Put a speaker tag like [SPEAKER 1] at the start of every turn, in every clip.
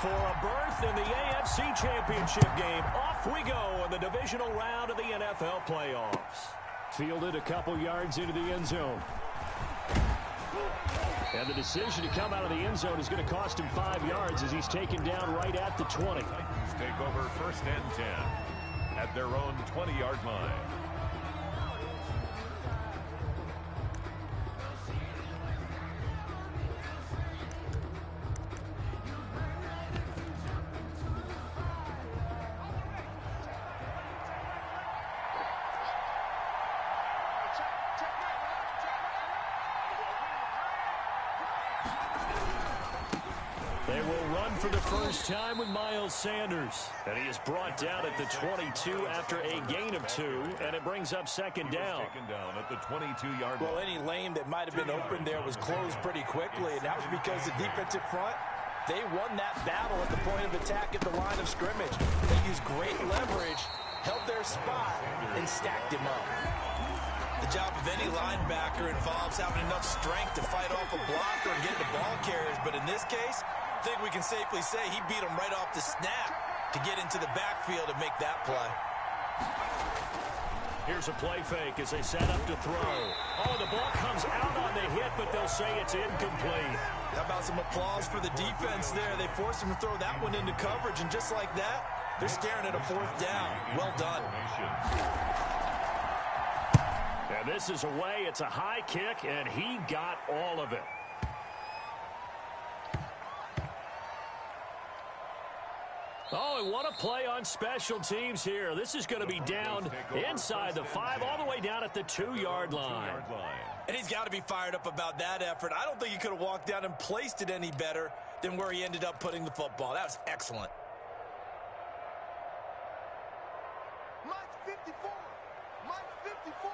[SPEAKER 1] For a berth in the AFC Championship game, off we go in the divisional round of the NFL playoffs. Fielded a couple yards into the end zone. And the decision to come out of the end zone is going to cost him 5 yards as he's taken down right at the 20.
[SPEAKER 2] Titans take over 1st and 10 at their own 20-yard line.
[SPEAKER 1] They will run for the first time with Miles Sanders. And he is brought down at the 22 after a gain of 2, and it brings up second down.
[SPEAKER 2] Taken down at the 22-yard line.
[SPEAKER 3] Well, any lane that might have been open there was closed pretty quickly, and that was because the defensive front, they won that battle at the point of attack at the line of scrimmage. They used great leverage, held their spot, and stacked him up.
[SPEAKER 4] The job of any linebacker involves having enough strength to fight off a blocker and get the ball carriers, but in this case, I think we can safely say he beat him right off the snap to get into the backfield and make that play.
[SPEAKER 1] Here's a play fake as they set up to throw. Oh, the ball comes out on the hit, but they'll say it's incomplete.
[SPEAKER 4] How about some applause for the defense there? They forced him to throw that one into coverage, and just like that, they're staring at a 4th down. Well done.
[SPEAKER 1] And this is away. It's a high kick, and he got all of it. Oh, and what a play on special teams here. This is going to be down inside the 5, all the way down at the 2-yard line.
[SPEAKER 4] And he's got to be fired up about that effort. I don't think he could have walked down and placed it any better than where he ended up putting the football. That was excellent.
[SPEAKER 5] Mike 54. Mike 54.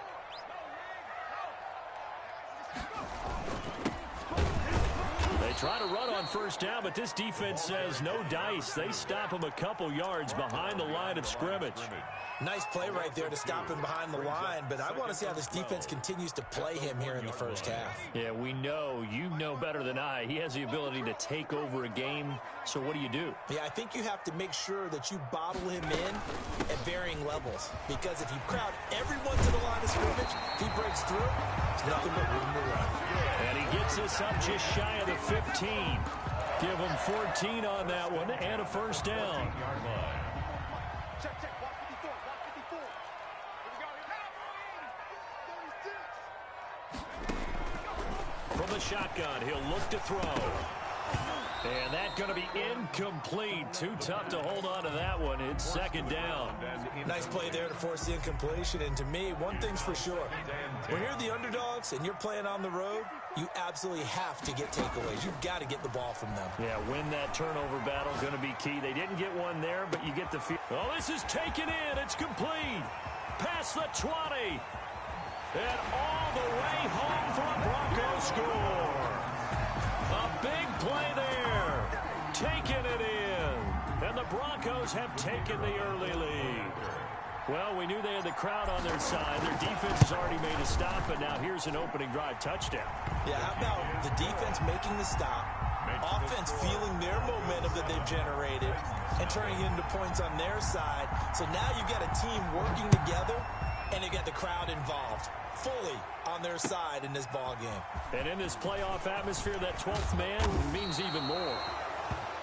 [SPEAKER 1] They try to run on first down, but this defense says no dice. They stop him a couple yards behind the line of scrimmage.
[SPEAKER 4] Nice play right there to stop him behind the line, but I want to see how this defense continues to play him here in the first half.
[SPEAKER 1] Yeah, we know. You know better than I. He has the ability to take over a game, so what do you do?
[SPEAKER 4] Yeah, I think you have to make sure that you bottle him in at varying levels, because if you crowd everyone to the line of scrimmage, if he breaks through, there's nothing but room to run.
[SPEAKER 1] And he gets us up just shy of the 15. Give him 14 on that one and a first down.
[SPEAKER 5] Check, check. Block 54. Block 54. Here we go.
[SPEAKER 1] From the shotgun, he'll look to throw. And that's going to be incomplete. Too tough to hold on to that one. It's second down.
[SPEAKER 4] Nice play there to force the incompletion. And to me, one thing's for sure. When you're the underdogs and you're playing on the road, you absolutely have to get takeaways. You've got to get the ball from them.
[SPEAKER 1] Yeah, win that turnover battle, going to be key. They didn't get one there, but you get the feel. Oh, this is taken in. It's complete. Past the 20. And all the way home for a Broncos score. A big play there. Taking it in. And the Broncos have taken the early lead. Well, we knew they had the crowd on their side. Their defense has already made a stop, and now here's an opening drive touchdown.
[SPEAKER 4] Yeah, how about the defense making the stop, offense feeling their momentum that they've generated, and turning it into points on their side. So now you've got a team working together, and they've got the crowd involved fully on their side in this ball game.
[SPEAKER 1] And in this playoff atmosphere, that 12th man means even more.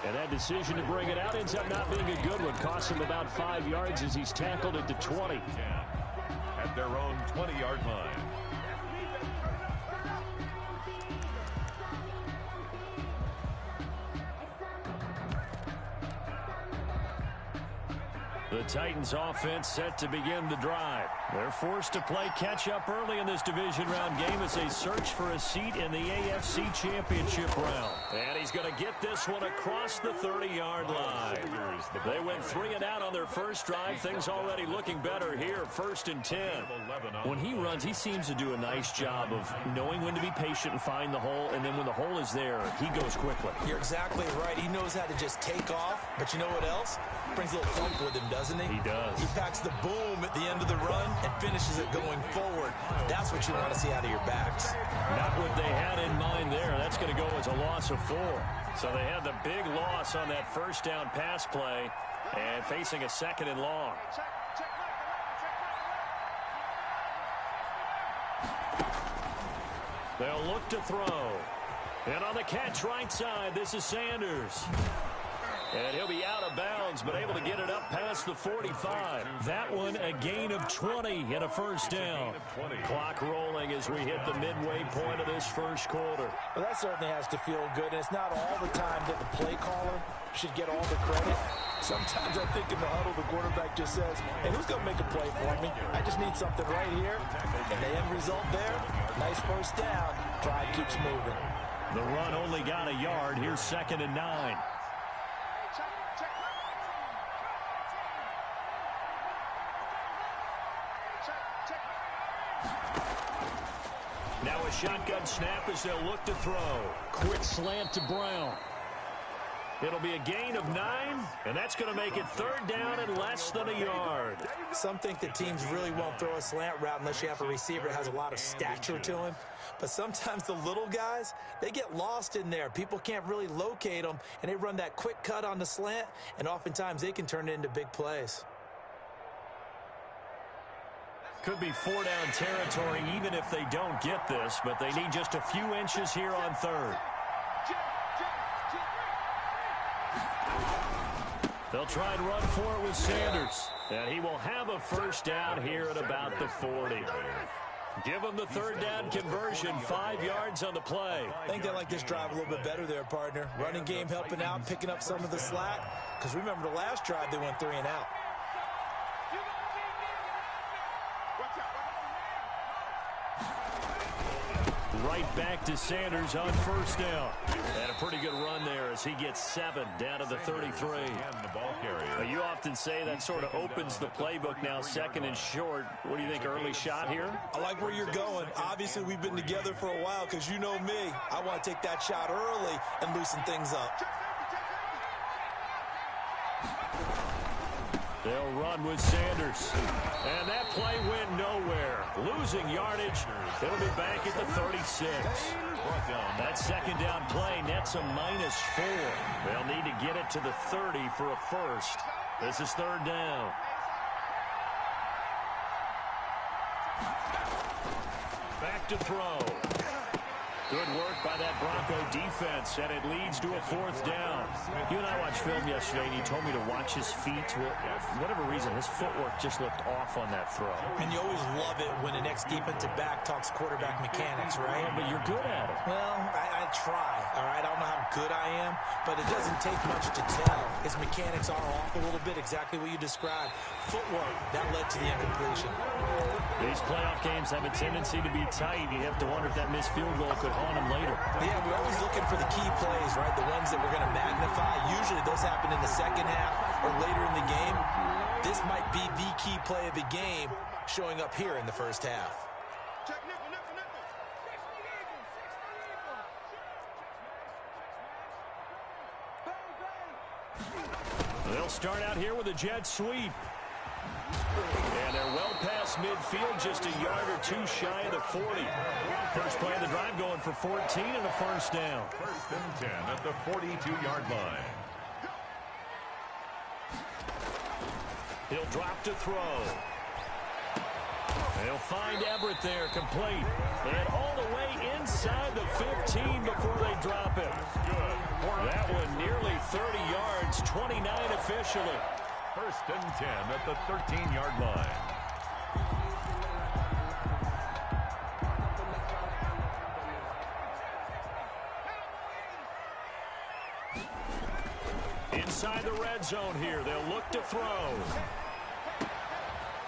[SPEAKER 1] And that decision to bring it out ends up not being a good one. Costs him about 5 yards as he's tackled at the 20.
[SPEAKER 2] At their own 20-yard line.
[SPEAKER 1] The Titans offense set to begin the drive. They're forced to play catch-up early in this division round game as they search for a seat in the AFC Championship round. And he's going to get this one across the 30-yard line. They went 3 and out on their first drive. Things already looking better here, 1st and 10. When he runs, he seems to do a nice job of knowing when to be patient and find the hole, and then when the hole is there, he goes quickly.
[SPEAKER 4] You're exactly right. He knows how to just take off, but you know what else? Brings a little thump with him, doesn't he?
[SPEAKER 1] He does.
[SPEAKER 4] He packs the boom at the end of the run and finishes it going forward. That's what you want to see out of your backs.
[SPEAKER 1] Not what they had in mind there. That's going to go as a loss of 4. So they had the big loss on that first down pass play and facing a 2nd and long. They'll look to throw. And on the catch right side, this is Sanders. And he'll be out of bounds, but able to get it up past the 45. That one a gain of 20 and a first down. Clock rolling as we hit the midway point of this first quarter.
[SPEAKER 3] Well, that certainly has to feel good, and it's not all the time that the play caller should get all the credit. Sometimes I think in the huddle, the quarterback just says, hey, who's going to make a play for me? I just need something right here. And the end result there, nice first down. Drive keeps moving.
[SPEAKER 1] The run only got a yard. Here's 2nd and 9. Now a shotgun snap as they'll look to throw. Quick slant to Brown. It'll be a gain of 9, and that's going to make it 3rd down and less than a yard.
[SPEAKER 3] Some think that teams really won't throw a slant route unless you have a receiver that has a lot of stature to him. But sometimes the little guys, they get lost in there. People can't really locate them, and they run that quick cut on the slant, and oftentimes they can turn it into big plays.
[SPEAKER 1] Could be 4-down territory even if they don't get this, but they need just a few inches here on 3rd. They'll try and run for it with Sanders. And he will have a first down here at about the 40. Give him the 3rd down conversion, 5 yards on the play.
[SPEAKER 3] I think they like this drive a little bit better there, partner. Running game helping out, picking up some of the slack. Because remember the last drive, they went 3 and out.
[SPEAKER 1] Right back to Sanders on first down. And a pretty good run there as he gets 7 down to the 33. You often say that sort of opens the playbook now, 2nd and short. What do you think, early shot here?
[SPEAKER 4] I like where you're going. Obviously, we've been together for a while because you know me. I want to take that shot early and loosen things up.
[SPEAKER 1] They'll run with Sanders. And that play went nowhere. Losing yardage. It'll be back at the 36. That 2nd down play nets a -4. They'll need to get it to the 30 for a first. This is 3rd down. Back to throw. Good work by that Bronco defense, and it leads to a 4th down. You and I watched film yesterday, and you told me to watch his feet. Well, for whatever reason, his footwork just looked off on that throw.
[SPEAKER 3] And you always love it when the next defensive back talks quarterback mechanics, right?
[SPEAKER 1] Yeah, but you're good at it.
[SPEAKER 3] Well, I try, all right? I don't know how good I am, but it doesn't take much to tell. His mechanics are off a little bit, exactly what you described. Footwork, that led to the incompletion.
[SPEAKER 1] These playoff games have a tendency to be tight. You have to wonder if that missed field goal could haunt him later.
[SPEAKER 3] Yeah, we're always looking for the key plays, right? The ones that we're going to magnify. Usually those happen in the second half or later in the game. This might be the key play of the game showing up here in the first half.
[SPEAKER 1] They'll start out here with a jet sweep. And they're well past midfield, just a yard or 2 shy of the 40. First play of the drive going for 14 and a first down.
[SPEAKER 2] 1st and 10 at the 42-yard line.
[SPEAKER 1] He'll drop to throw. They'll find Everett there, complete. And all the way inside the 15 before they drop it. That one nearly 30 yards, 29 officially.
[SPEAKER 2] 1st and 10 at the 13-yard line.
[SPEAKER 1] Inside the red zone here, they'll look to throw.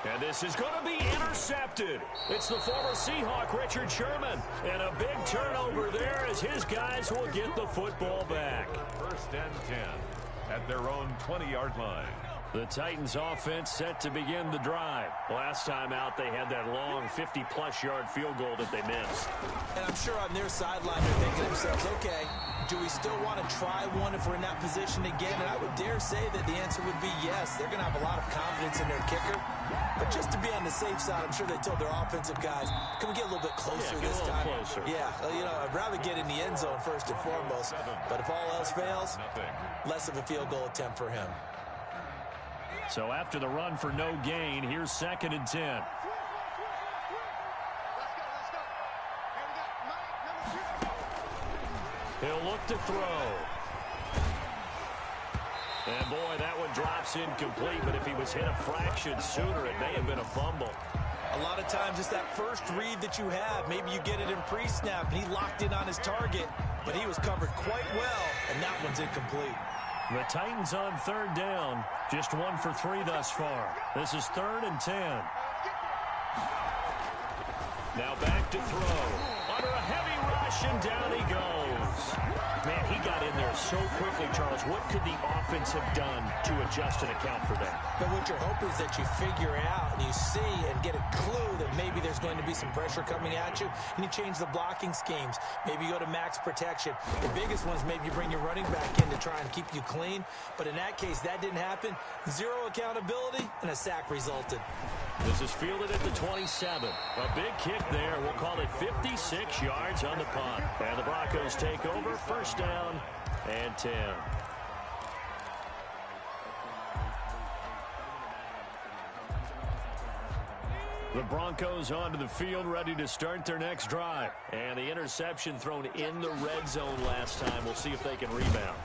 [SPEAKER 1] And this is going to be intercepted. It's the former Seahawk, Richard Sherman. And a big turnover there as his guys will get the football back.
[SPEAKER 2] 1st and 10 at their own 20-yard line.
[SPEAKER 1] The Titans offense set to begin the drive. Last time out, they had that long 50-plus yard field goal that they missed.
[SPEAKER 3] And I'm sure on their sideline, they're thinking to themselves, okay, do we still want to try one if we're in that position again? And I would dare say that the answer would be yes. They're going to have a lot of confidence in their kicker.
[SPEAKER 4] But just to be on the safe side, I'm sure they told their offensive guys, can we get a little bit closer this time?
[SPEAKER 1] Closer.
[SPEAKER 4] Yeah, I'd rather get in the end zone first and foremost. But if all else fails, less of a field goal attempt for him.
[SPEAKER 1] So after the run for no gain, here's 2nd and 10. He'll look to throw. And boy, that one drops incomplete, but if he was hit a fraction sooner, it may have been a fumble.
[SPEAKER 4] A lot of times it's that first read that you have. Maybe you get it in pre-snap, and he locked in on his target, but he was covered quite well, and that one's incomplete.
[SPEAKER 1] The Titans on 3rd down. Just 1 for 3 thus far. This is 3rd and 10. Now back to throw. Under a heavy rush, and down he goes. Man, he got in there so quickly, Charles. What could the offense have done to adjust and account for that?
[SPEAKER 4] But what you're hoping is that you figure it out and you see and get a clue that maybe there's going to be some pressure coming at you, and you change the blocking schemes. Maybe you go to max protection. The biggest one is maybe you bring your running back in to try and keep you clean. But in that case, that didn't happen. 0 accountability, and a sack resulted.
[SPEAKER 1] This is fielded at the 27. A big kick there. We'll call it 56 yards on the punt. And the Broncos take over. 1st down and 10. The Broncos onto the field, ready to start their next drive. And the interception thrown in the red zone last time. We'll see if they can rebound.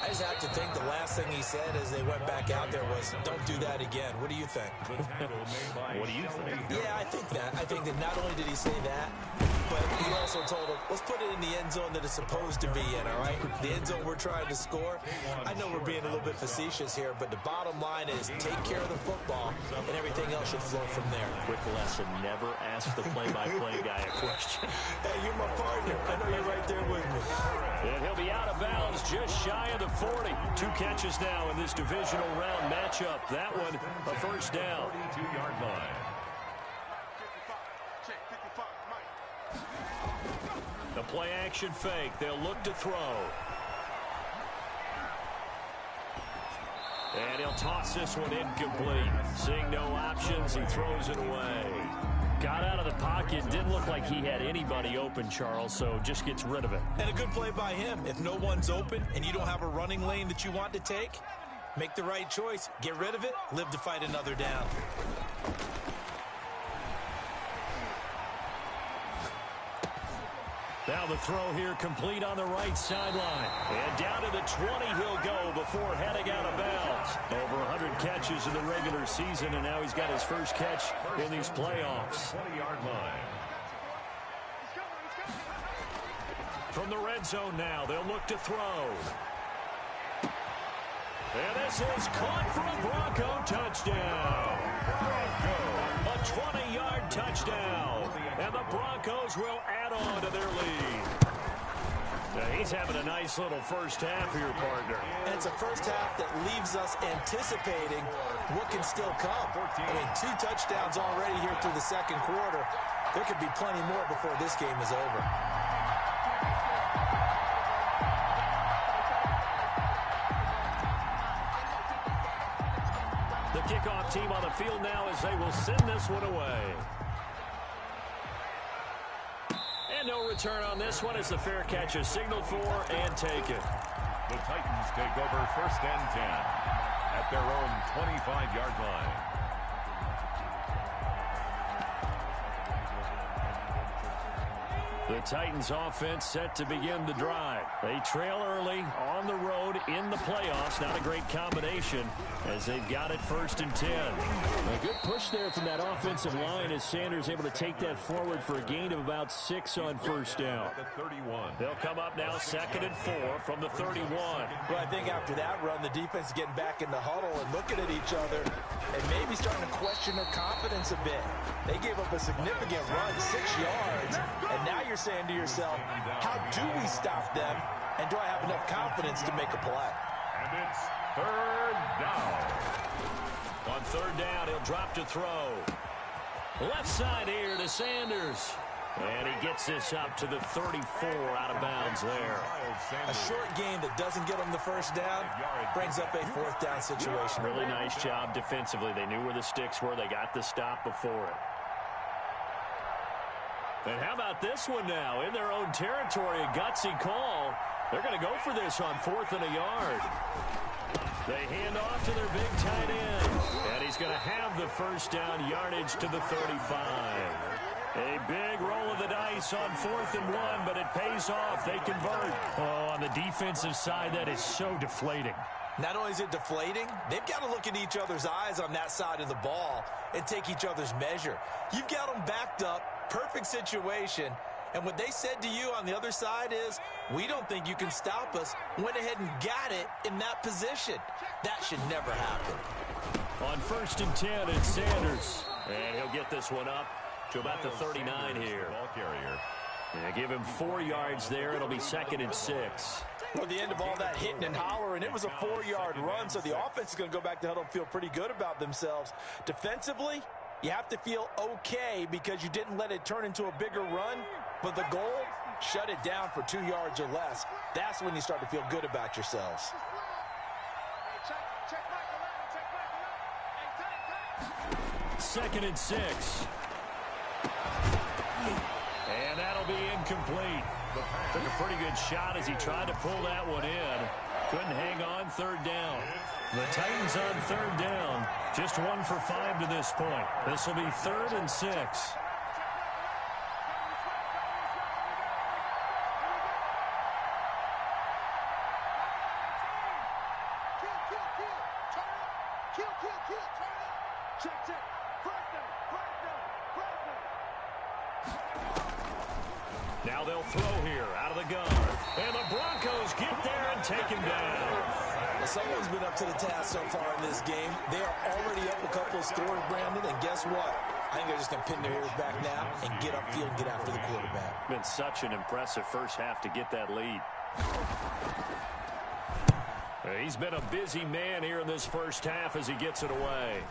[SPEAKER 4] I just have to think the last thing he said as they went back out there was, don't do that again. What do you think?
[SPEAKER 1] What do you think?
[SPEAKER 4] Yeah, I think that. I think that not only did he say that, but he also told him, let's put it in the end zone that it's supposed to be in, all right? The end zone we're trying to score. I know we're being a little bit facetious here, but the bottom line is take care of the football, and everything else should flow from there.
[SPEAKER 1] Quick lesson, never ask the play-by-play guy a question.
[SPEAKER 4] Hey, you're my partner. I know you're right there with me.
[SPEAKER 1] And he'll be out of bounds just shy of the 40. 2 catches now in this divisional round matchup. That one, a 1st down.
[SPEAKER 2] 42-yard line.
[SPEAKER 1] The play-action fake. They'll look to throw. And he'll toss this one incomplete. Seeing no options, he throws it away. Got out of the pocket. Didn't look like he had anybody open, Charles, so just gets rid of it.
[SPEAKER 4] And a good play by him. If no one's open and you don't have a running lane that you want to take, make the right choice. Get rid of it. Live to fight another down.
[SPEAKER 1] Now the throw here complete on the right sideline. And down to the 20 he'll go before heading out of bounds. Over 100 catches in the regular season, and now he's got his first catch in these playoffs.
[SPEAKER 2] 20-yard line.
[SPEAKER 1] From the red zone now, they'll look to throw. And this is caught for a Bronco touchdown. A 20-yard touchdown. And the Broncos will add on to their lead. Now he's having a nice little first half here, partner.
[SPEAKER 4] And it's a first half that leaves us anticipating what can still come. I mean, 2 touchdowns already here through the 2nd quarter. There could be plenty more before this game is over.
[SPEAKER 1] The kickoff team on the field now as they will send this one away. And no return on this one as the fair catch is signaled for and taken.
[SPEAKER 2] The Titans take over 1st and 10 at their own 25-yard line.
[SPEAKER 1] The Titans offense set to begin the drive. They trail early on the road in the playoffs. Not a great combination as they've got it 1st and 10. A good push there from that offensive line as Sanders able to take that forward for a gain of about 6 on 1st down. They'll come up now 2nd and 4 from the 31.
[SPEAKER 4] Well, I think after that run, the defense is getting back in the huddle and looking at each other and maybe starting to question their confidence a bit. They gave up a significant run, 6 yards, and now you're saying to yourself, how do we stop them, and do I have enough confidence to make a play?
[SPEAKER 2] And it's 3rd down.
[SPEAKER 1] On 3rd down, he'll drop to throw. Left side here to Sanders. And he gets this up to the 34 out of bounds there.
[SPEAKER 4] A short game that doesn't get him the first down brings up a fourth down situation.
[SPEAKER 1] Really nice job defensively. They knew where the sticks were. They got the stop before it. And how about this one now? In their own territory, a gutsy call. They're going to go for this on 4th and a yard. They hand off to their big tight end. And he's going to have the first down yardage to the 35. A big roll of the dice on 4th and 1, but it pays off. They convert. Oh, on the defensive side, that is so deflating.
[SPEAKER 4] Not only is it deflating, they've got to look at each other's eyes on that side of the ball and take each other's measure. You've got them backed up, perfect situation, and what they said to you on the other side is, we don't think you can stop us. Went ahead and got it in that position. That should never happen.
[SPEAKER 1] On 1st and 10, it's Sanders. And he'll get this one up to about the 39 here.
[SPEAKER 2] Ball carrier.
[SPEAKER 1] Yeah, give him 4 yards there. It'll be 2nd and 6.
[SPEAKER 3] Well, the end of all that hitting and hollering, it was a 4-yard run, so the offense is going to go back to huddle and feel pretty good about themselves. Defensively, you have to feel okay because you didn't let it turn into a bigger run, but the goal, shut it down for 2 yards or less. That's when you start to feel good about yourselves.
[SPEAKER 1] Second and 6. And that'll be incomplete. Took a pretty good shot as he tried to pull that one in. Couldn't hang on 3rd down. The Titans on 3rd down. Just 1 for 5 to this point. This will be 3rd and 6. Now they'll throw here out of the gun. And the Broncos get there and take him down.
[SPEAKER 3] Well, someone's been up to the task so far in this game. They are already up a couple of scores, Brandon, and guess what? I think they're just going to pin their ears back now and get upfield and get after the quarterback.
[SPEAKER 1] Been such an impressive first half to get that lead. He's been a busy man here in this first half as he gets it away.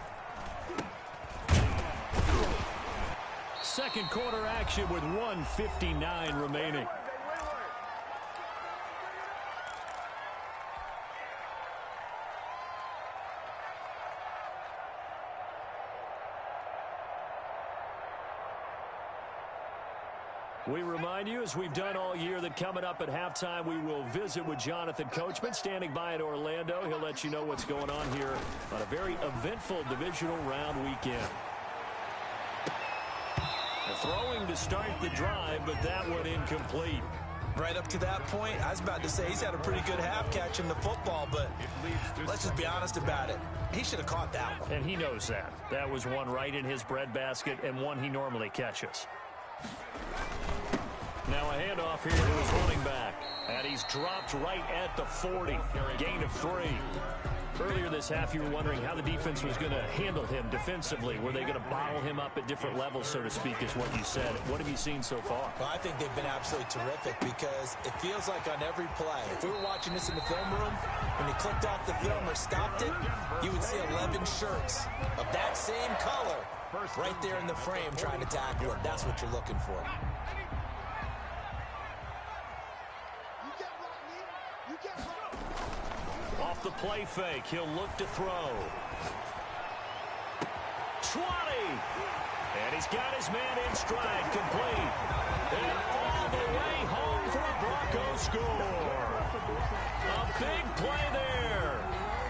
[SPEAKER 1] Second quarter action with 1:59 remaining. We remind you, as we've done all year, that coming up at halftime, we will visit with Jonathan Coachman, standing by in Orlando. He'll let you know what's going on here on a very eventful divisional round weekend. Throwing to start the drive, but that one incomplete.
[SPEAKER 4] Right up to that point, I was about to say he's had a pretty good half catching the football, but let's just be honest about it. He should have caught that one.
[SPEAKER 1] And he knows that. That was one right in his breadbasket and one he normally catches. Now a handoff here to his running back. And he's dropped right at the 40. Gain of 3. Earlier this half, you were wondering how the defense was going to handle him defensively. Were they going to bottle him up at different levels, so to speak, is what you said. What have you seen so far?
[SPEAKER 4] Well, I think they've been absolutely terrific because it feels like on every play, if we were watching this in the film room, when you clicked off the film or stopped it, you would see 11 shirts of that same color right there in the frame trying to tackle it. That's what you're looking for.
[SPEAKER 1] Off the play fake, he'll look to throw. 20! And he's got his man in stride, complete. And all the way home for a Broncos score. A big play there.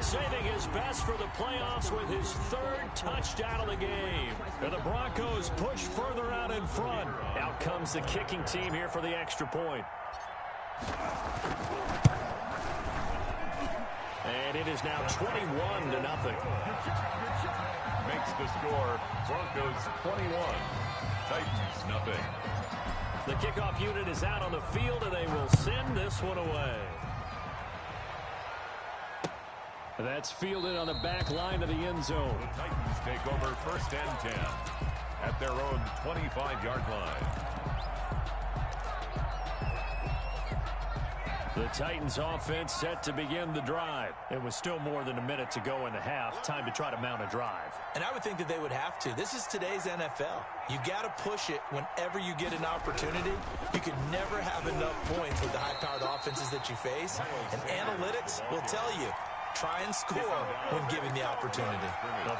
[SPEAKER 1] Saving his best for the playoffs with his 3rd touchdown of the game. And the Broncos push further out in front. Out comes the kicking team here for the extra point. And it is now 21-0.
[SPEAKER 2] Makes the score. Broncos 21. Titans nothing.
[SPEAKER 1] The kickoff unit is out on the field, and they will send this one away. That's fielded on the back line of the end zone.
[SPEAKER 2] The Titans take over 1st and 10 at their own 25-yard line.
[SPEAKER 1] The Titans offense set to begin the drive. It was still more than a minute to go in the half. Time to try to mount a drive.
[SPEAKER 4] And I would think that they would have to. This is today's NFL. You got to push it whenever you get an opportunity. You can never have enough points with the high-powered offenses that you face. And analytics will tell you, try and score when given the opportunity.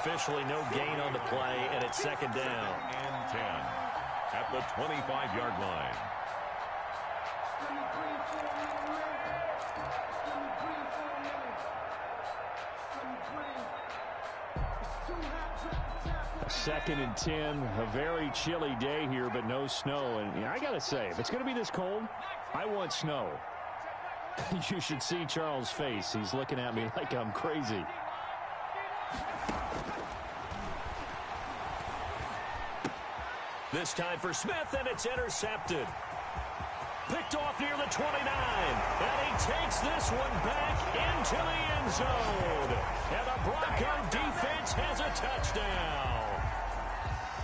[SPEAKER 1] Officially no gain on the play, and it's second down.
[SPEAKER 2] And 10 at the 25-yard line.
[SPEAKER 1] Second and 10, a very chilly day here, but no snow. And I got to say, if it's going to be this cold, I want snow. You should see Charles' face. He's looking at me like I'm crazy. This time for Smith, and it's intercepted. Picked off near the 29. And he takes this one back into the end zone. And the Bronco defense has a touchdown.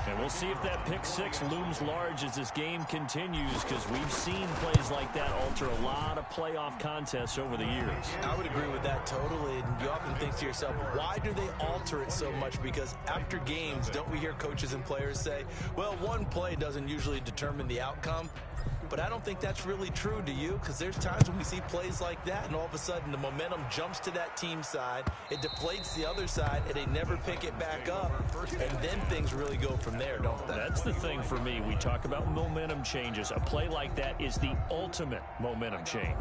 [SPEAKER 1] And we'll see if that pick six looms large as this game continues, because we've seen plays like that alter a lot of playoff contests over the years.
[SPEAKER 4] I would agree with that totally. And you often think to yourself, why do they alter it so much? Because after games, don't we hear coaches and players say, well, one play doesn't usually determine the outcome? But I don't think that's really true, do you? Because there's times when we see plays like that, and all of a sudden the momentum jumps to that team side, it deflates the other side, and they never pick it back up, and then things really go from there, don't they?
[SPEAKER 1] That's the thing for me. We talk about momentum changes. A play like that is the ultimate momentum change.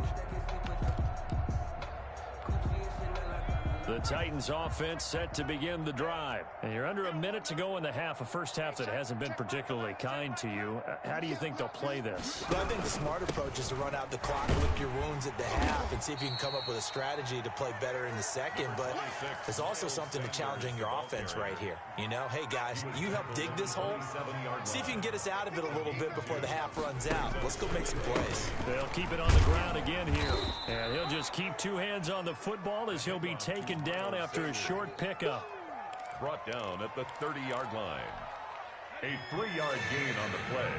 [SPEAKER 1] The Titans offense set to begin the drive. And you're under a minute to go in the half, a first half that hasn't been particularly kind to you. How do you think they'll play this?
[SPEAKER 4] Well, I think the smart approach is to run out the clock, lick your wounds at the half, and see if you can come up with a strategy to play better in the second. But there's also something to challenging your offense right here. You know, hey, guys, you help dig this hole. See if you can get us out of it a little bit before the half runs out. Let's go make some plays.
[SPEAKER 1] They'll keep it on the ground again here. And he'll just keep two hands on the football as he'll be taken down after a short pickup.
[SPEAKER 2] Brought down at the 30-yard line. A 3-yard gain on the play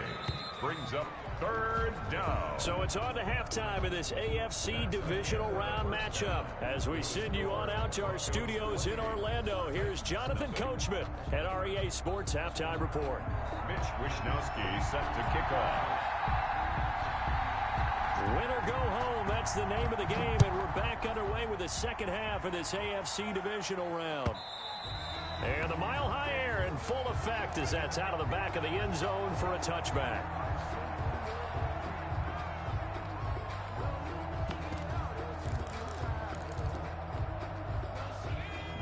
[SPEAKER 2] brings up third down.
[SPEAKER 1] So it's on to halftime of this AFC divisional round matchup. As we send you on out to our studios in Orlando, here's Jonathan Coachman at REA Sports Halftime Report.
[SPEAKER 2] Mitch Wishnowski set to kick off.
[SPEAKER 1] Win or go home, that's the name of the game, and we're back underway with the second half of this AFC divisional round. And the mile-high air in full effect as that's out of the back of the end zone for a touchback.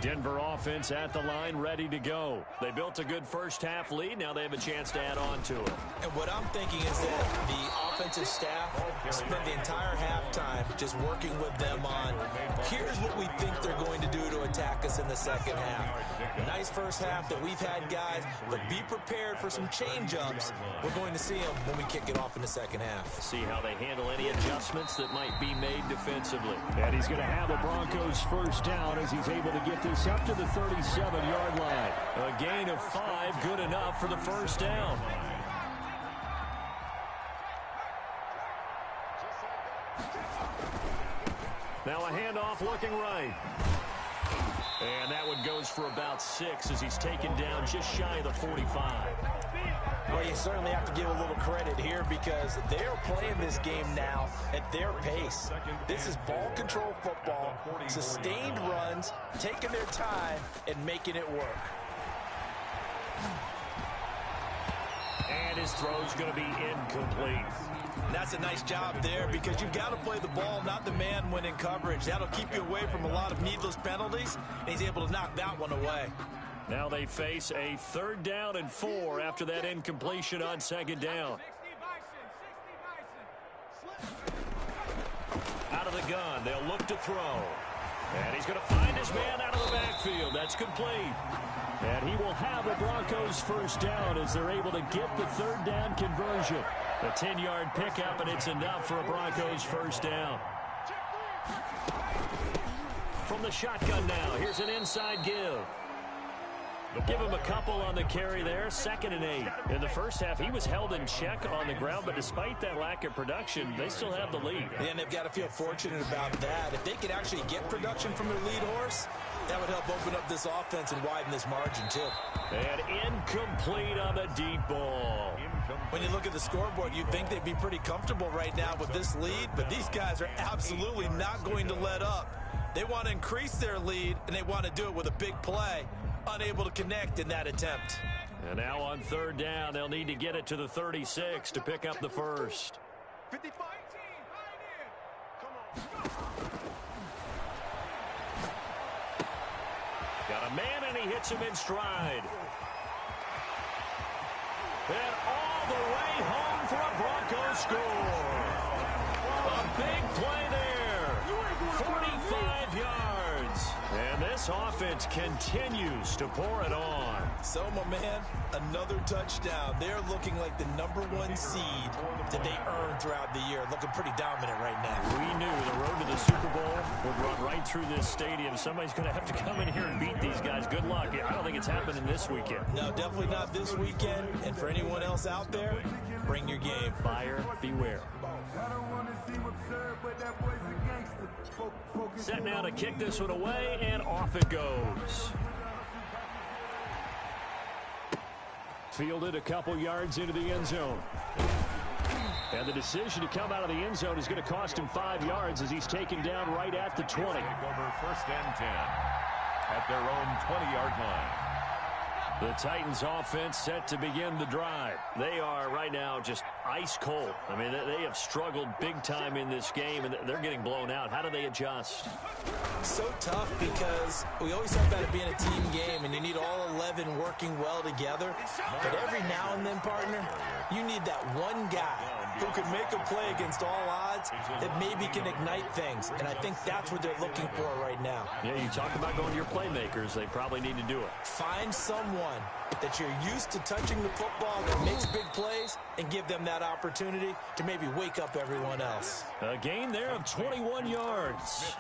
[SPEAKER 1] Denver offense at the line, ready to go. They built a good first-half lead. Now they have a chance to add on to it.
[SPEAKER 4] And what I'm thinking is that the offensive staff spent the entire halftime just working with them on, here's what we think they're going to do to attack us in the second half. Nice first half that we've had, guys, but be prepared for some change-ups. We're going to see them when we kick it off in the second half.
[SPEAKER 1] See how they handle any adjustments that might be made defensively. And he's going to have the Broncos first down as he's able to get this up to the 37-yard line. A gain of 5, good enough for the first down. Now a handoff looking right. And that one goes for about 6 as he's taken down just shy of the 45.
[SPEAKER 4] Well, you certainly have to give a little credit here because they're playing this game now at their pace. This is ball control football, sustained runs, taking their time and making it work.
[SPEAKER 1] And his throw's going to be incomplete.
[SPEAKER 4] That's a nice job there because you've got to play the ball, not the man when in coverage. That'll keep you away from a lot of needless penalties, and he's able to knock that one away.
[SPEAKER 1] Now they face a 3rd down and 4 after that incompletion on 2nd down. Out of the gun, they'll look to throw. And he's going to find his man out of the backfield. That's complete. And he will have the Broncos first down as they're able to get the 3rd down conversion. A 10-yard pickup, and it's enough for a Broncos first down. From the shotgun now, here's an inside give. Give him a couple on the carry there, 2nd and 8. In the first half, he was held in check on the ground, but despite that lack of production, they still have the lead.
[SPEAKER 3] And they've got to feel fortunate about that. If they could actually get production from their lead horse, that would help open up this offense and widen this margin, too.
[SPEAKER 1] And incomplete on the deep ball.
[SPEAKER 3] When you look at the scoreboard, you'd think they'd be pretty comfortable right now with this lead, but these guys are absolutely not going to let up. They want to increase their lead, and they want to do it with a big play. Unable to connect in that attempt.
[SPEAKER 1] And now on 3rd down, they'll need to get it to the 36 to pick up the first.
[SPEAKER 5] 55 team, come on.
[SPEAKER 1] Got a man, and he hits him in stride. And all the way home for a Broncos score. A big play there. 45 yards. And this offense continues to pour it on.
[SPEAKER 3] So, my man, another touchdown. They're looking like the #1 seed that they earned throughout the year. Looking pretty dominant right now.
[SPEAKER 1] We knew the road to the Super Bowl would run right through this stadium. Somebody's going to have to come in here and beat these guys. Good luck. I don't think it's happening this weekend.
[SPEAKER 3] No, definitely not this weekend. And for anyone else out there, bring your game.
[SPEAKER 1] Buyer beware. Set now to kick this one away, and off it goes. Fielded a couple yards into the end zone. And the decision to come out of the end zone is going to cost him 5 yards as he's taken down right at the 20.
[SPEAKER 2] Take over 1st and 10 at their own 20-yard line.
[SPEAKER 1] The Titans offense set to begin the drive. They are right now just ice cold. I mean, they have struggled big time in this game, and they're getting blown out. How do they adjust?
[SPEAKER 3] So tough because we always talk about it being a team game, and you need all 11 working well together. But every now and then, partner, you need that one guy who can make a play against all odds that maybe can ignite things. And I think that's what they're looking for right now.
[SPEAKER 1] Yeah, you talk about going to your playmakers. They probably need to do it.
[SPEAKER 3] Find someone that you're used to touching the football that makes big plays and give them that opportunity to maybe wake up everyone else.
[SPEAKER 1] A gain there of 21 yards.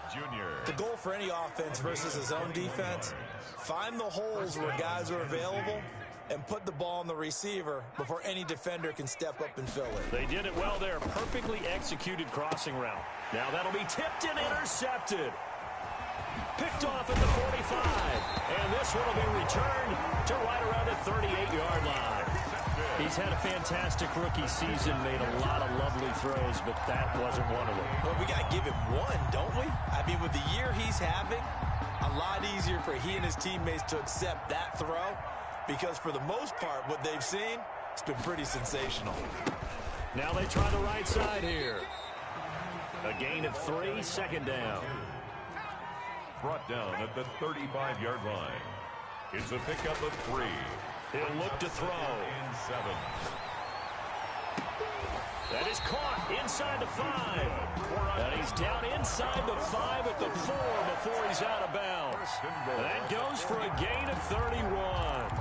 [SPEAKER 3] The goal for any offense versus his own defense, find the holes where guys are available and put the ball on the receiver before any defender can step up and fill it.
[SPEAKER 1] They did it well there. Perfectly executed crossing route. Now that'll be tipped and intercepted. Picked off at the 45. And this one will be returned to right around the 38-yard line. He's had a fantastic rookie season, made a lot of lovely throws, but that wasn't one of them.
[SPEAKER 3] Well, we got to give him one, don't we? I mean, with the year he's having, a lot easier for he and his teammates to accept that throw because for the most part, what they've seen, it's been pretty sensational.
[SPEAKER 1] Now they try the right side here. A gain of 3, 2nd down.
[SPEAKER 2] Brought down at the 35-yard line. It's a pickup of 3.
[SPEAKER 1] He'll look to throw.
[SPEAKER 2] In 7.
[SPEAKER 1] That is caught inside the 5. And he's down inside the 5 at the 4 before he's out of bounds. That goes for a gain of 31.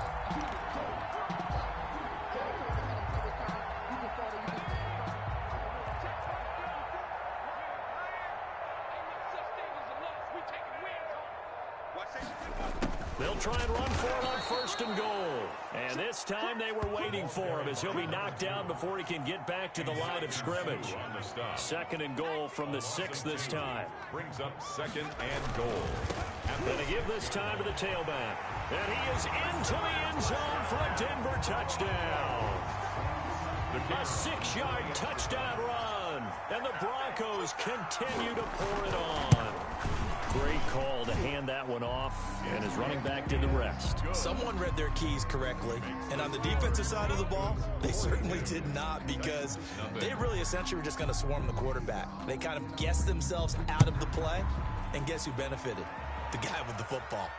[SPEAKER 1] They'll try and run for it on 1st and goal. And this time they were waiting for him as he'll be knocked down before he can get back to the line of scrimmage. 2nd and goal from the 6 this time.
[SPEAKER 2] Brings up 2nd and goal.
[SPEAKER 1] And to give this time to the tailback. And he is into the end zone for a Denver touchdown. A 6-yard touchdown run. And the Broncos continue to pour it on. Great call to hand that one off, and his running back did the rest.
[SPEAKER 3] Someone read their keys correctly, and on the defensive side of the ball, they certainly did not because they really essentially were just going to swarm the quarterback. They kind of guessed themselves out of the play, and guess who benefited? The guy with the football.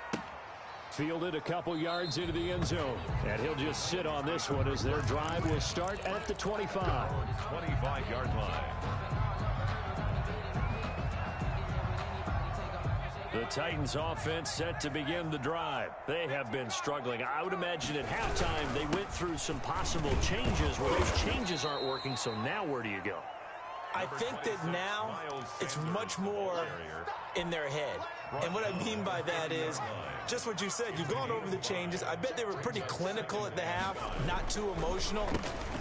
[SPEAKER 1] Fielded a couple yards into the end zone, and he'll just sit on this one as their drive will start at the 25.
[SPEAKER 2] 25-yard line.
[SPEAKER 1] The Titans offense set to begin the drive. They have been struggling. I would imagine at halftime they went through some possible changes where those changes aren't working, so now where do you go?
[SPEAKER 3] I think that now it's much more
[SPEAKER 4] in their head. And what I mean by that is just what you said. You've gone over the changes. I bet they were pretty clinical at the half, not too emotional.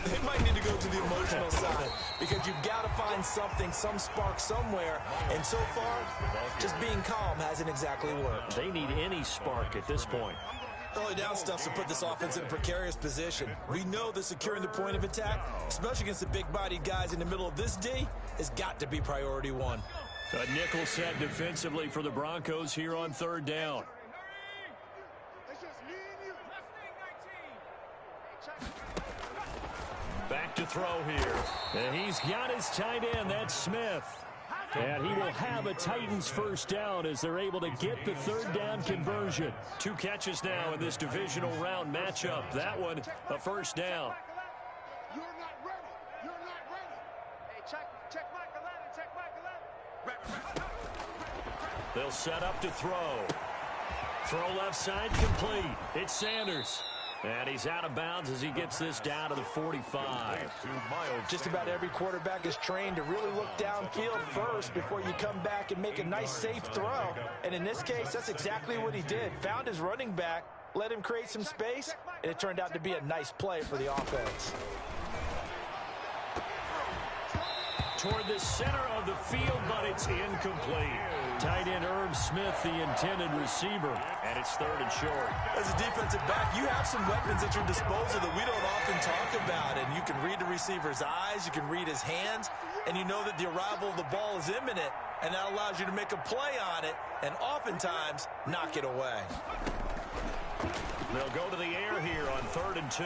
[SPEAKER 4] They might need to go to the emotional side because you've got to find something, some spark somewhere. And so far, just being calm hasn't exactly worked.
[SPEAKER 1] They need any spark at this point.
[SPEAKER 4] Early down stuff to put this offense in a precarious position. We know that securing the point of attack, especially against the big-bodied guys in the middle of this D, has got to be priority one.
[SPEAKER 1] A nickel set defensively for the Broncos here on third down. Back to throw here. And he's got his tight end. That's Smith. And he will have a Titans first down as they're able to get the third down conversion. 2 catches now in this divisional round matchup. That one, a first down.
[SPEAKER 5] You're not ready. You're not ready. Hey, check Michael Allen. Check Michael Allen.
[SPEAKER 1] They'll set up to throw. Throw left side complete. It's Sanders. And he's out of bounds as he gets this down to the 45.
[SPEAKER 3] Just about every quarterback is trained to really look downfield first before you come back and make a nice, safe throw. And in this case, that's exactly what he did. Found his running back, let him create some space, and it turned out to be a nice play for the offense.
[SPEAKER 1] Toward the center of the field, but it's incomplete. Tight end Irv Smith, the intended receiver, and it's third and short.
[SPEAKER 4] As a defensive back, you have some weapons at your disposal that we don't often talk about, and you can read the receiver's eyes, you can read his hands, and you know that the arrival of the ball is imminent, and that allows you to make a play on it, and oftentimes knock it away.
[SPEAKER 1] They'll go to the air here on 3rd and 2.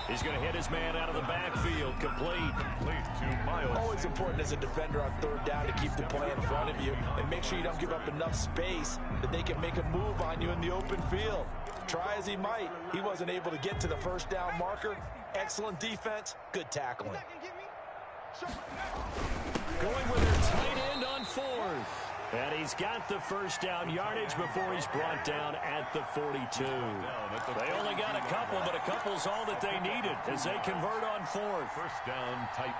[SPEAKER 1] He's going to hit his man out of the backfield. Complete
[SPEAKER 2] to Miles.
[SPEAKER 3] Always important as a defender on third down to keep the play in front of you and make sure you don't give up enough space that they can make a move on you in the open field. Try as he might, he wasn't able to get to the first down marker. Excellent defense, good tackling.
[SPEAKER 1] going with their tight end on 4th. And he's got the first down yardage before he's brought down at the 42. They only got a couple, but a couple's all that they needed as they convert on 4th.
[SPEAKER 2] First down, Titans.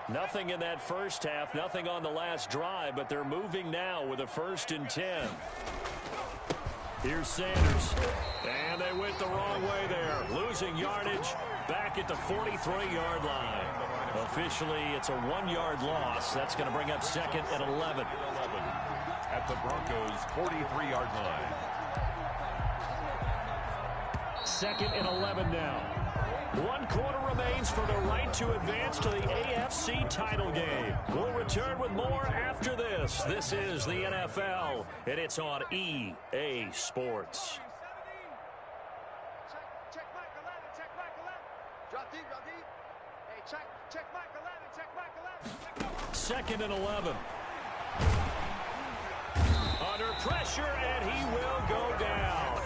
[SPEAKER 1] Nothing in that first half, nothing on the last drive, but they're moving now with a 1st and 10. Here's Sanders. And they went the wrong way there. Losing yardage back at the 43-yard line. Officially, it's a 1-yard loss. That's going to bring up 2nd and 11.
[SPEAKER 2] At the Broncos' 43-yard line.
[SPEAKER 1] 2nd and 11 now. 1 quarter remains for the right to advance to the AFC title game. We'll return with more after this. This is the NFL, and it's on EA Sports.
[SPEAKER 5] Check Michael Allen, check Michael Allen. Drop deep, drop deep. Hey, check Michael Allen, check Michael Allen.
[SPEAKER 1] 2nd and 11. Under pressure, and he will go down.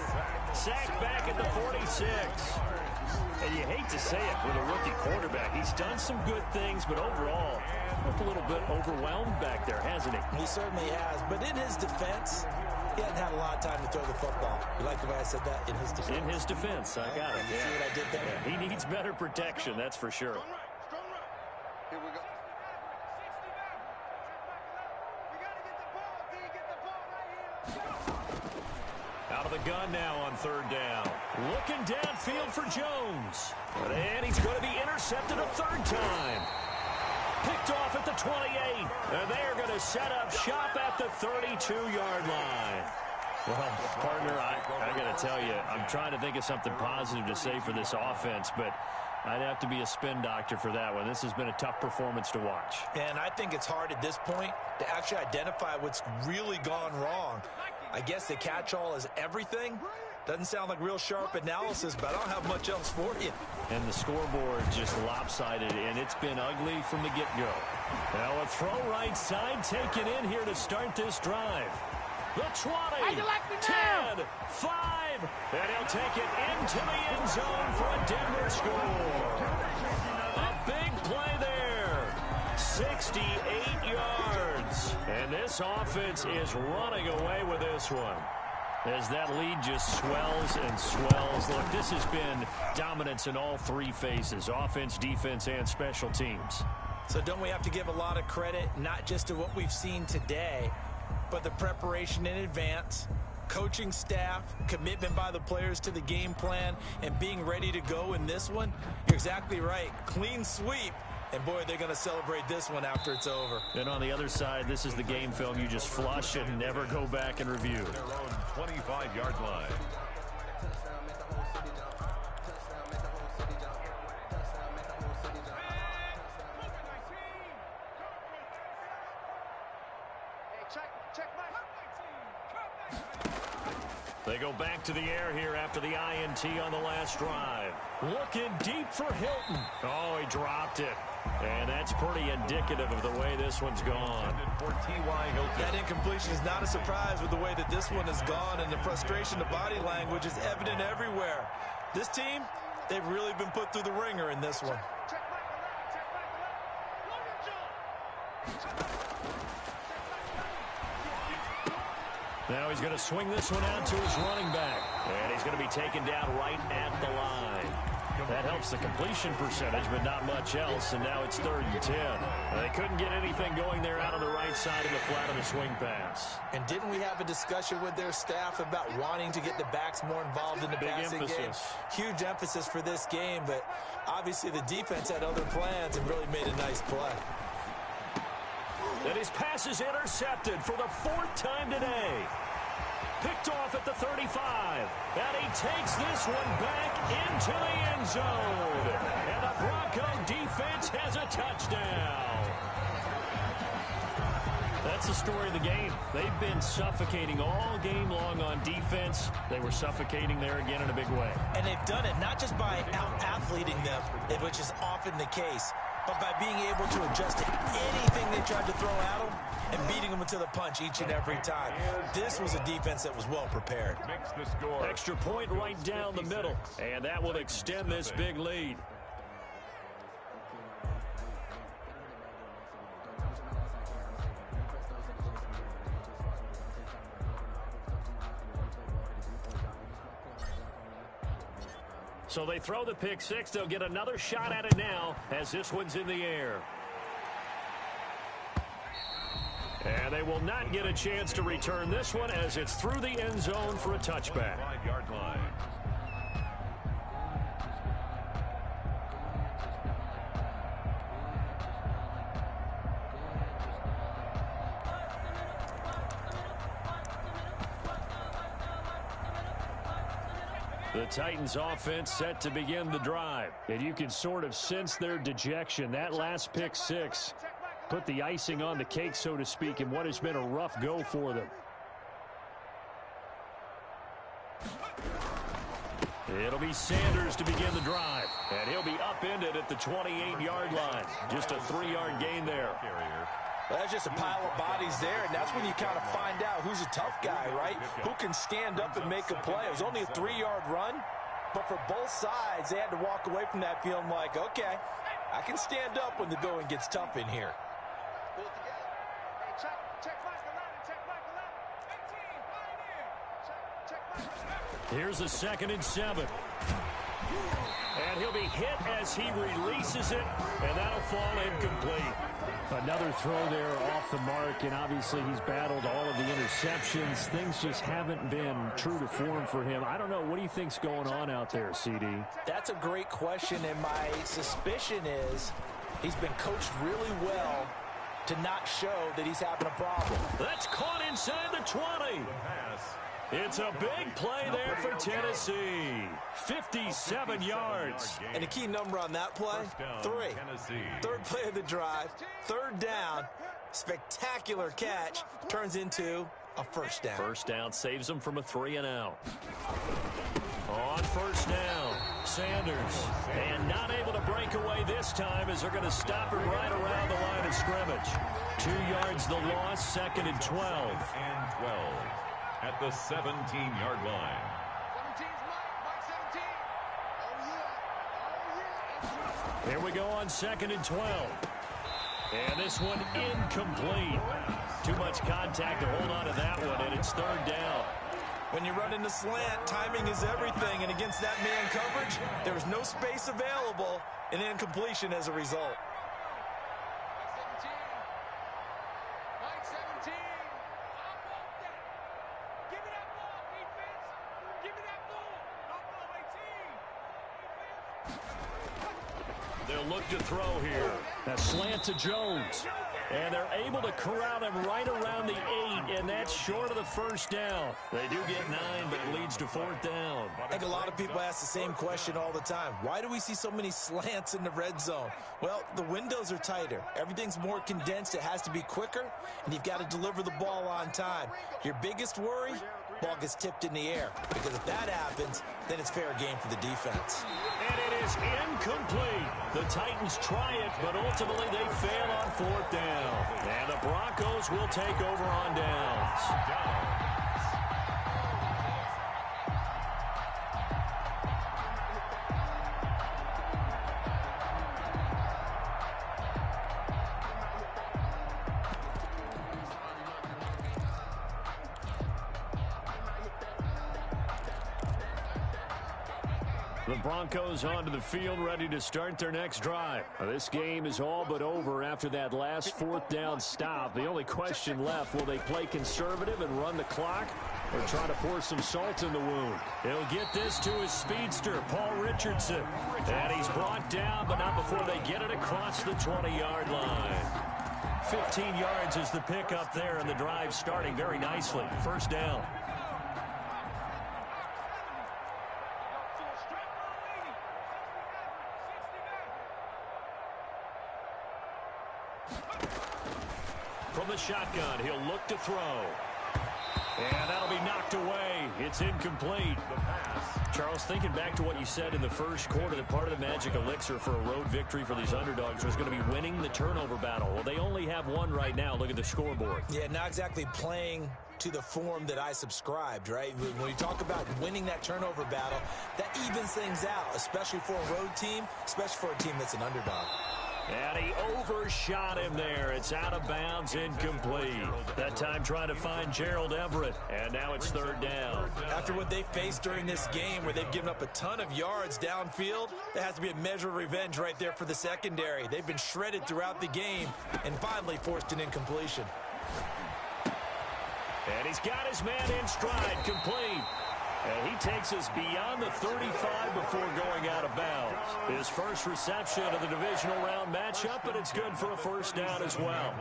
[SPEAKER 1] Sacked back at the 46. And you hate to say it with a rookie quarterback. He's done some good things, but overall, looked a little bit overwhelmed back there, hasn't he?
[SPEAKER 4] He certainly has. But in his defense, he hasn't had a lot of time to throw the football. You like the way I said that? In his defense.
[SPEAKER 1] In his defense, I got it.
[SPEAKER 4] You see what I did there?
[SPEAKER 1] Yeah, he needs better protection, that's for sure.
[SPEAKER 5] Strong right. Here we go. We got to get the ball, D. Get the ball right here.
[SPEAKER 1] Out of the gun now on 3rd down. Looking downfield for Jones. And he's going to be intercepted a 3rd time. Picked off at the 28. And they're going to set up shop at the 32-yard line. Well, partner, I got to tell you, I'm trying to think of something positive to say for this offense, but I'd have to be a spin doctor for that one. This has been a tough performance to watch.
[SPEAKER 4] And I think it's hard at this point to actually identify what's really gone wrong. I guess the catch-all is everything. Doesn't sound like real sharp analysis, but I don't have much else for you.
[SPEAKER 1] And the scoreboard just lopsided, and it's been ugly from the get-go. Now a throw right side taken in here to start this drive. The 20, 10, 5, and he'll take it into the end zone for a Denver score. A big play there. 68 yards. And this offense is running away with this one. as that lead just swells and swells. Look, this has been dominance in all three phases, offense, defense, and special teams.
[SPEAKER 3] So don't we have to give a lot of credit, not just to what we've seen today, but the preparation in advance, coaching staff, commitment by the players to the game plan, and being ready to go in this one? You're exactly right. Clean sweep. And, boy, they're going to celebrate this one after it's over.
[SPEAKER 1] And on the other side, this is the game film you just flush and never go back and review.
[SPEAKER 2] Their own 25-yard line.
[SPEAKER 1] They go back to the air here after the INT on the last drive. Looking deep for Hilton. Oh, he dropped it. And that's pretty indicative of the way this one's gone.
[SPEAKER 2] For T.Y. Hilton.
[SPEAKER 3] That incompletion is not a surprise with the way that this one has gone, and the frustration, the body language is evident everywhere. This team, they've really been put through the ringer in this one.
[SPEAKER 1] Now he's going to swing this one out to his running back. And he's going to be taken down right at the line. That helps the completion percentage, but not much else. And now it's 3rd and 10. They couldn't get anything going there out on the right side of the flat of the swing pass.
[SPEAKER 3] And didn't we have a discussion with their staff about wanting to get the backs more involved in the passing game? Huge emphasis for this game, but obviously the defense had other plans and really made a nice play.
[SPEAKER 1] And his pass is intercepted for the 4th time today. Picked off at the 35. And he takes this one back into the end zone. And the Bronco defense has a touchdown. That's the story of the game. They've been suffocating all game long on defense. They were suffocating there again in a big way.
[SPEAKER 3] And they've done it not just by out-athleting them, which is often the case, but by being able to adjust to anything they tried to throw at them and beating them to the punch each and every time. This was a defense that was well prepared.
[SPEAKER 1] Extra point right down the middle, and that will extend this big lead. So they throw the pick six. They'll get another shot at it now as this one's in the air. And they will not get a chance to return this one as it's through the end zone for a touchback.
[SPEAKER 2] 5-yard line.
[SPEAKER 1] The Titans offense set to begin the drive. And you can sort of sense their dejection. That last pick six put the icing on the cake, so to speak, in what has been a rough go for them. It'll be Sanders to begin the drive. And he'll be upended at the 28-yard line. Just a 3-yard gain there.
[SPEAKER 3] Well, that's just a pile of bodies there, and that's when you kind of find out who's a tough guy, right? Who can stand up and make a play. It was only a 3-yard run, but for both sides, they had to walk away from that feeling like, okay, I can stand up when the going gets tough in here.
[SPEAKER 1] Here's a 2nd and 7. And he'll be hit as he releases it, and that'll fall incomplete. Another throw there off the mark, and obviously he's battled all of the interceptions. Things just haven't been true to form for him. I don't know. What do you think's going on out there, CD?
[SPEAKER 3] That's a great question, and my suspicion is he's been coached really well to not show that he's having a problem.
[SPEAKER 1] That's caught inside the 20. It's a big play there for Tennessee. 57 yards.
[SPEAKER 3] And a key number on that play, 3. Third play of the drive, 3rd down, spectacular catch, turns into a 1st down.
[SPEAKER 1] 1st down saves them from a 3-and-out. On 1st down, Sanders. And not able to break away this time as they're going to stop him right around the line of scrimmage. 2 yards the loss, 2nd and 12.
[SPEAKER 2] And 12 at the 17-yard line.
[SPEAKER 1] Here we go on 2nd and 12. And this one incomplete. Too much contact to hold on to that one, and it's 3rd down.
[SPEAKER 3] When you run into slant, timing is everything, and against that man coverage, there was no space available, and incompletion as a result.
[SPEAKER 5] Mike 17. Give me that ball, defense. Give me that ball. No ball, 18.
[SPEAKER 1] They'll look to throw here. That slant to Jones. And they're able to corral him right around the 8, and that's short of the first down. They do get 9, but it leads to 4th down.
[SPEAKER 3] I think a lot of people ask the same question all the time. Why do we see so many slants in the red zone? Well, the windows are tighter. Everything's more condensed. It has to be quicker, and you've got to deliver the ball on time. Your biggest worry? Ball gets tipped in the air. Because if that happens, then it's fair game for the defense.
[SPEAKER 1] And it is incomplete. The Titans try it, but ultimately they fail on 4th down. And the Broncos will take over on downs. The Broncos onto the field, ready to start their next drive. This game is all but over after that last 4th down stop. The only question left, will they play conservative and run the clock or try to pour some salt in the wound? He'll get this to his speedster, Paul Richardson. And he's brought down, but not before they get it across the 20-yard line. 15 yards is the pickup there, and the drive starting very nicely. 1st down. From the shotgun, he'll look to throw. And that'll be knocked away. It's incomplete. Charles, thinking back to what you said in the first quarter, that part of the magic elixir for a road victory for these underdogs was going to be winning the turnover battle. Well, they only have one right now. Look at the scoreboard.
[SPEAKER 3] Yeah, not exactly playing to the form that I subscribed, right? When you talk about winning that turnover battle, that evens things out, especially for a road team, especially for a team that's an underdog.
[SPEAKER 1] And he overshot him there. It's out of bounds, incomplete. That time trying to find Gerald Everett, and now it's 3rd down.
[SPEAKER 3] After what they faced during this game where they've given up a ton of yards downfield, there has to be a measure of revenge right there for the secondary. They've been shredded throughout the game and finally forced an incompletion.
[SPEAKER 1] And he's got his man in stride, complete. And he takes us beyond the 35 before going out of bounds. His first reception of the divisional round matchup, but it's good for a 1st down as well.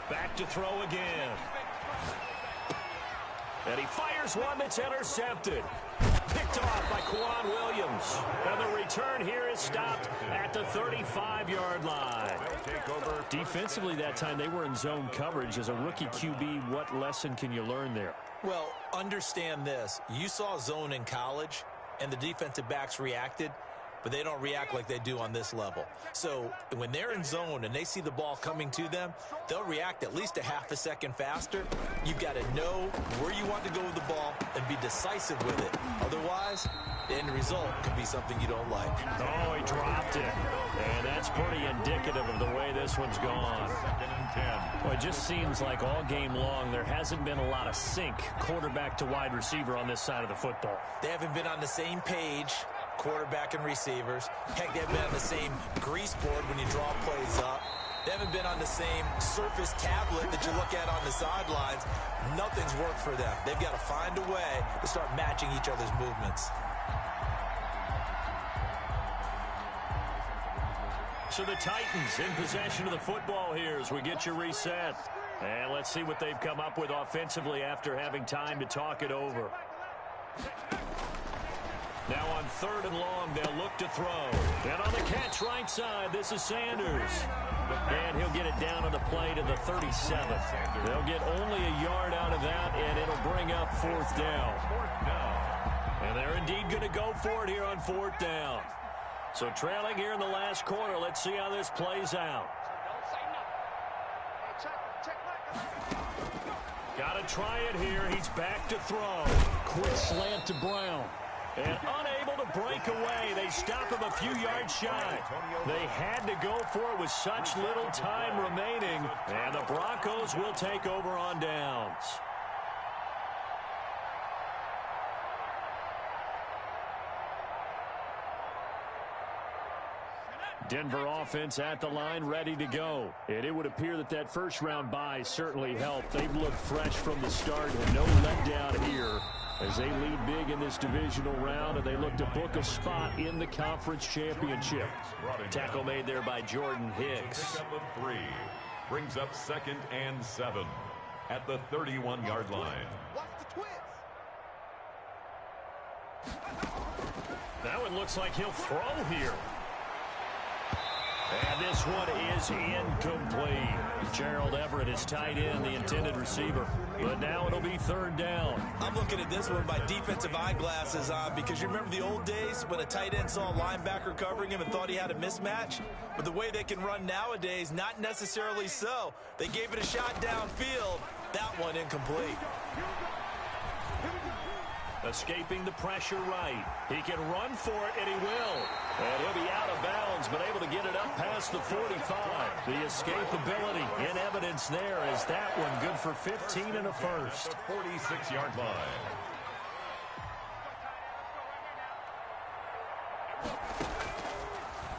[SPEAKER 1] Back to throw again. And he fires one that's intercepted. Picked off by Quan Williams. And the return here is stopped at the 35-yard line. Defensively that time, they were in zone coverage. As a rookie QB, what lesson can you learn there?
[SPEAKER 3] Well, understand this. You saw zone in college, and the defensive backs reacted, but they don't react like they do on this level. So when they're in zone and they see the ball coming to them, they'll react at least a half a second faster. You've got to know where you want to go with the ball and be decisive with it. Otherwise, the end result could be something you don't like.
[SPEAKER 1] Oh, he dropped it. And that's pretty indicative of the way this one's gone. Well, it just seems like all game long there hasn't been a lot of sync quarterback to wide receiver on this side of the football.
[SPEAKER 3] They haven't been on the same page, quarterback and receivers. Heck, they haven't been on the same grease board when you draw plays up. They haven't been on the same surface tablet that you look at on the sidelines. Nothing's worked for them. They've got to find a way to start matching each other's movements.
[SPEAKER 1] So the Titans in possession of the football here as we get you reset. And let's see what they've come up with offensively after having time to talk it over. Now on 3rd and long, they'll look to throw. And on the catch right side, this is Sanders. And he'll get it down on the play to the 37. They'll get only a yard out of that, and it'll bring up 4th down. And they're indeed going to go for it here on 4th down. So trailing here in the last quarter, let's see how this plays out. Got to try it here. He's back to throw. Quick slant to Brown. And unable to break away. They stop him a few yards shy. They had to go for it with such little time remaining. And the Broncos will take over on downs. Denver offense at the line, ready to go. And it would appear that that first-round bye certainly helped. They've looked fresh from the start and no letdown here as they lead big in this divisional round, and they look to book a spot in the conference championship. Tackle made there by Jordan Hicks.
[SPEAKER 2] Three brings up 2nd and 7 at the 31-yard line.
[SPEAKER 5] Watch the twist.
[SPEAKER 1] That one looks like he'll throw here. And this one is incomplete. Gerald Everett is tight end, the intended receiver. But now it'll be 3rd down.
[SPEAKER 4] I'm looking at this one with my defensive eyeglasses on because you remember the old days when a tight end saw a linebacker covering him and thought he had a mismatch? But the way they can run nowadays, not necessarily so. They gave it a shot downfield. That one incomplete.
[SPEAKER 1] Escaping the pressure right. He can run for it, and he will. And he'll be out of bounds, but able to get it up past the 45. The escapability in evidence there as that one good for 15 and a first.
[SPEAKER 2] The 46-yard line.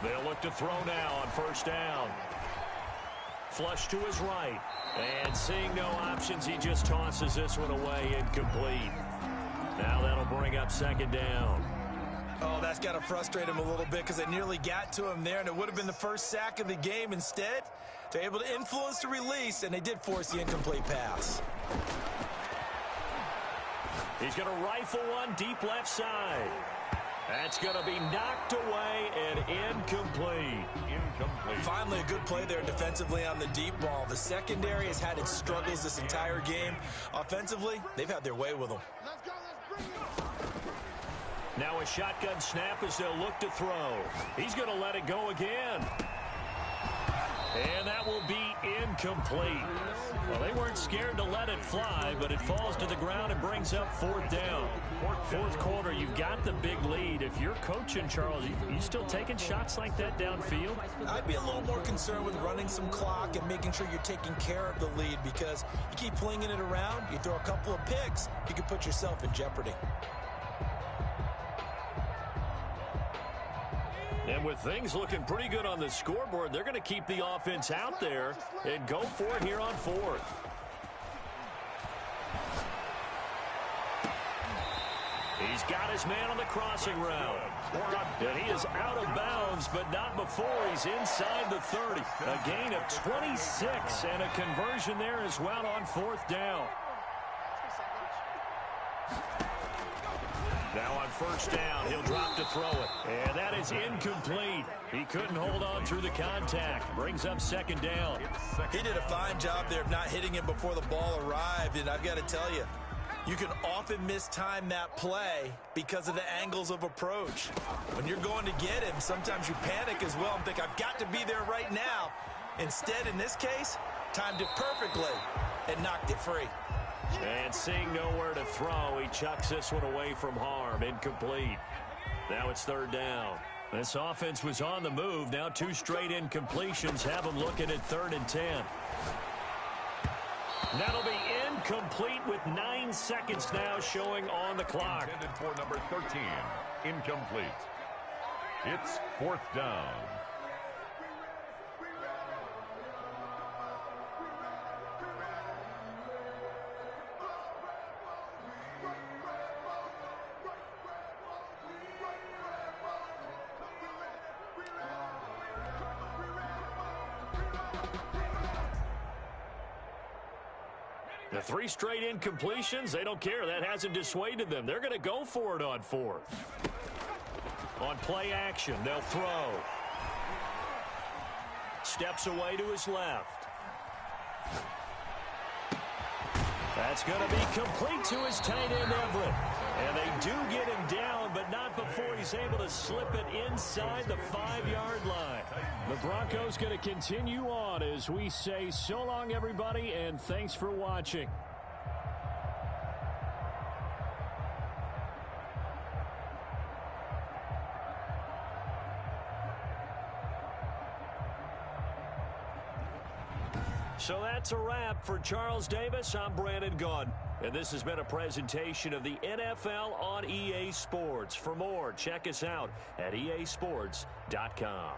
[SPEAKER 1] They'll look to throw now on 1st down. Flush to his right. And seeing no options, he just tosses this one away, incomplete. Now that'll bring up 2nd down.
[SPEAKER 4] Oh, that's got to frustrate him a little bit because they nearly got to him there, and it would have been the first sack of the game. Instead, they're able to influence the release, and they did force the incomplete pass.
[SPEAKER 1] He's going to rifle one deep left side. That's going to be knocked away and incomplete.
[SPEAKER 4] Finally, a good play there defensively on the deep ball. The secondary has had its struggles this entire game. Offensively, they've had their way with them.
[SPEAKER 5] Let's go. Let's bring it.
[SPEAKER 1] Now a shotgun snap as they'll look to throw. He's going to let it go again. And that will be incomplete. Well, they weren't scared to let it fly, but it falls to the ground and brings up 4th down. 4th quarter, you've got the big lead. If you're coaching, Charles, you still taking shots like that downfield?
[SPEAKER 4] I'd be a little more concerned with running some clock and making sure you're taking care of the lead because you keep flinging it around, you throw a couple of picks, you can put yourself in jeopardy.
[SPEAKER 1] And with things looking pretty good on the scoreboard, they're going to keep the offense out there and go for it here on 4th. He's got his man on the crossing route. And he is out of bounds, but not before he's inside the 30. A gain of 26 and a conversion there as well on 4th down. Now on 1st down, he'll drop to throw it. And that is incomplete. He couldn't hold on through the contact. Brings up 2nd down.
[SPEAKER 4] He did a fine job there of not hitting him before the ball arrived. And I've got to tell you, you can often mistime that play because of the angles of approach. When you're going to get him, sometimes you panic as well and think, I've got to be there right now. Instead, in this case, timed it perfectly and knocked it free.
[SPEAKER 1] And seeing nowhere to throw, he chucks this one away from harm. Incomplete. Now it's 3rd down. This offense was on the move. Now 2 straight incompletions have them looking at 3rd and 10. That'll be incomplete with 9 seconds now showing on the clock.
[SPEAKER 2] Intended for number 13. Incomplete. It's 4th down.
[SPEAKER 1] The 3 straight incompletions, they don't care. That hasn't dissuaded them. They're going to go for it on 4th. On play action, they'll throw. Steps away to his left. That's going to be complete to his tight end, Everett. And they do get him down, but not before he's able to slip it inside the 5-yard line. The Broncos going to continue on as we say so long, everybody, and thanks for watching. So that's a wrap. For Charles Davis, I'm Brandon Gaudin. And this has been a presentation of the NFL on EA Sports. For more, check us out at easports.com.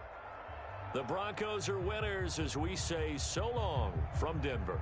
[SPEAKER 1] The Broncos are winners as we say so long from Denver.